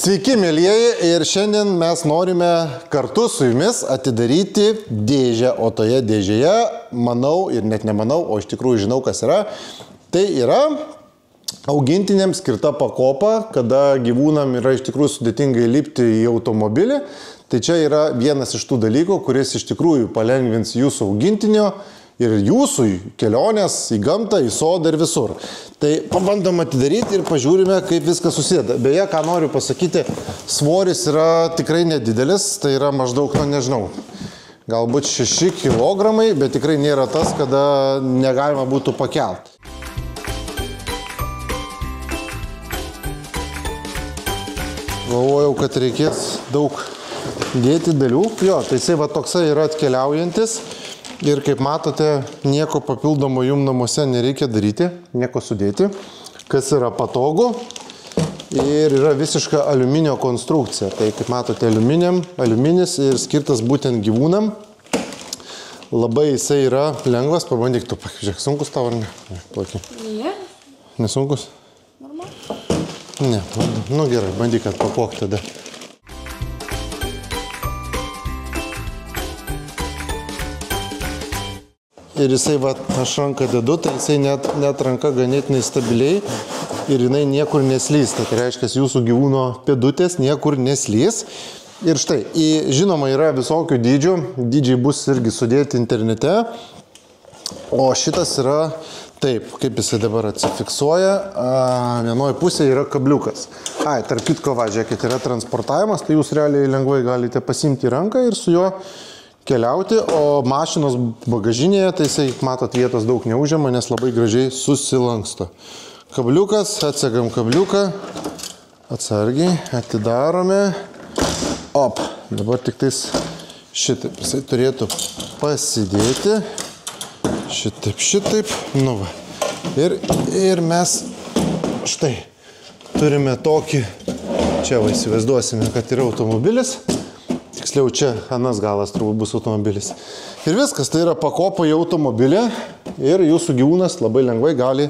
Sveiki, mielieji, ir šiandien mes norime kartu su jumis atidaryti dėžę, o toje dėžėje, manau ir net nemanau, o iš tikrųjų žinau, kas yra, tai yra augintiniams skirta pakopa, kada gyvūnam yra iš tikrųjų sudėtingai lipti į automobilį. Tai čia yra vienas iš tų dalykų, kuris iš tikrųjų palengvins jūsų augintinio ir jūsų kelionės į gamtą, į sodą ir visur. Tai pabandom atidaryti ir pažiūrime, kaip viskas susideda. Beje, ką noriu pasakyti, svoris yra tikrai nedidelis, tai yra maždaug, nežinau, galbūt 6 kilogramai, bet tikrai nėra tas, kada negalima būtų pakelti. Galvojau, kad reikės daug dėti dalių. Jo, tai jisai va toksai yra atkeliaujantis. Ir kaip matote, nieko papildomo jums namuose nereikia daryti, nieko sudėti, kas yra patogu ir yra visiška aliuminio konstrukcija. Tai kaip matote, aliuminis ir skirtas būtent gyvūnam. Labai jisai yra lengvas, pabandyk tu, žiūrėk, sunkus tau ar ne? Ne. Nesunkus? Normal. Ne, nu gerai, bandyk atpakok tada. Ir jisai, va, aš ranką dedu, tai jisai net ranka ganėtinai stabiliai ir jinai niekur neslys. Tai reiškia, jūsų gyvūno pėdutės niekur neslys. Ir štai, žinoma, yra visokių dydžių. Dydžiai bus irgi sudėti internete. O šitas yra taip, kaip jisai dabar atsifiksuoja. Vienoje pusėje yra kabliukas. Tarp kitko, va, žiūrėkit, yra transportavimas, tai jūs realiai lengvai galite pasimti į ranką ir su juo keliauti, o mašinos bagažinėje, tai jisai, matot, vietos daug neužima, nes labai gražiai susilanksto. Kabliukas, atsegam kabliuką, atsargiai, atidarome. Op, dabar tik tais šitaip, jisai turėtų pasidėti. Šitaip, nu va. Ir mes štai turime tokį, čia va įsivaizduosime, kad yra automobilis. Tiksliau, čia anas galas turbūt bus automobilis. Ir viskas, tai yra pakopa į automobilį ir jūsų gyvūnas labai lengvai gali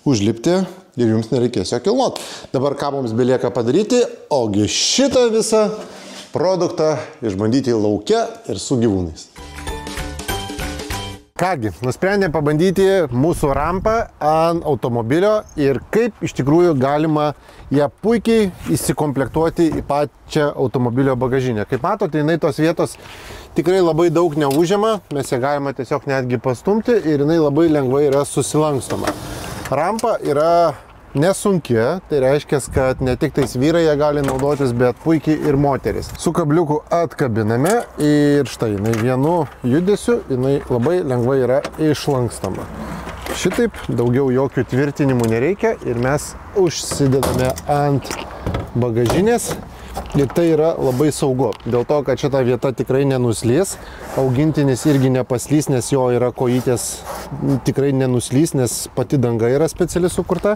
užlipti ir jums nereikės jo kilnoti. Dabar ką mums belieka padaryti, ogi šitą visą produktą išbandyti lauke ir su gyvūnais. Kągi, nusprendėm pabandyti mūsų rampą ant automobilio ir kaip iš tikrųjų galima ją puikiai įsikomplektuoti į pačią automobilio bagažinę. Kaip matote, jinai tos vietos tikrai labai daug neužima, mes ją galima tiesiog netgi pastumti ir jinai labai lengvai yra susilankstoma. Rampa yra nesunki, tai reiškia, kad ne tik tais vyrai ją gali naudotis, bet puikiai ir moteris. Su kabliuku atkabiname ir štai, jinai vienu judesiu, jinai labai lengvai yra išlankstama. Šitaip, daugiau jokių tvirtinimų nereikia ir mes užsidedame ant bagažinės ir tai yra labai saugu. Dėl to, kad šita vieta tikrai nenuslys, augintinis irgi nepaslys, nes jo yra kojytės tikrai nenuslys, nes pati danga yra specialiai sukurta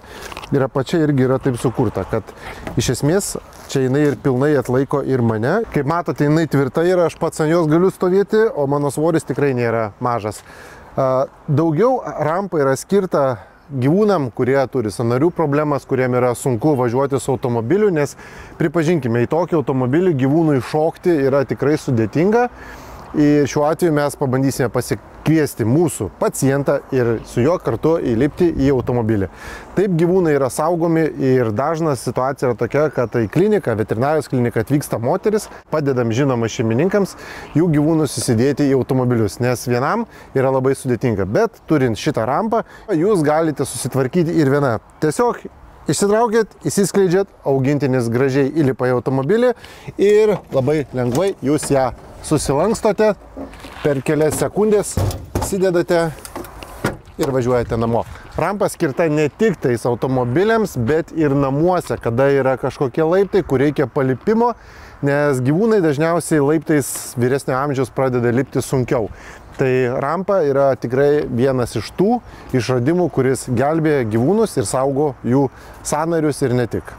ir apačia irgi yra taip sukurta, kad iš esmės čia jinai ir pilnai atlaiko ir mane. Kaip matote, jinai tvirta yra, aš pats ant jos galiu stovėti, o mano svoris tikrai nėra mažas. Daugiau rampa yra skirta gyvūnam, kurie turi sąnarių problemas, kuriem yra sunku važiuoti su automobiliu, nes pripažinkime, į tokį automobilį gyvūnui šokti yra tikrai sudėtinga. Ir šiuo atveju mes pabandysime pasikviesti mūsų pacientą ir su juo kartu įlipti į automobilį. Taip gyvūnai yra saugomi ir dažnas situacija yra tokia, kad į kliniką, veterinarijos kliniką atvyksta moteris, padedam žinoma šeimininkams jų gyvūnus įsidėti į automobilius, nes vienam yra labai sudėtinga. Bet turint šitą rampą, jūs galite susitvarkyti ir viena. Tiesiog išsitraukėt, įsiskleidžiat, augintinis gražiai įlipa į automobilį ir labai lengvai jūs ją susilankstote, per kelias sekundės įsidedate ir važiuojate namo. Rampa skirta ne tik tais automobiliams, bet ir namuose, kada yra kažkokie laiptai, kur reikia palipimo, nes gyvūnai dažniausiai laiptais vyresnio amžiaus pradeda lipti sunkiau. Tai rampa yra tikrai vienas iš tų išradimų, kuris gelbėja gyvūnus ir saugo jų sąnarius ir ne tik.